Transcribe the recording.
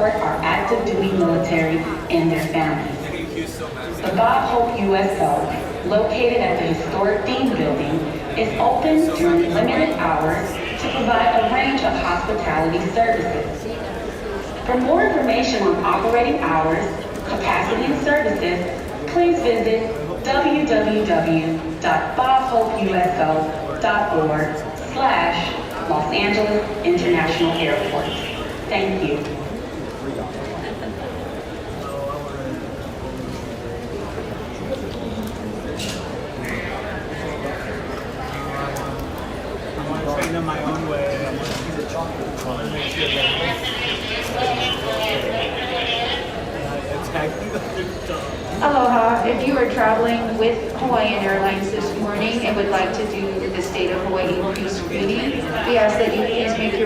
support our active duty military and their families. The Bob Hope USO, located at the historic Dean Building, is open during limited hours to provide a range of hospitality services. For more information on operating hours, capacity and services, please visit www.bobhopeuso.org/Los Angeles International Airport. Thank you. My own way. Aloha. If you are traveling with Hawaiian Airlines this morning and would like to do the State of Hawaii pre-screening, we ask that you please make your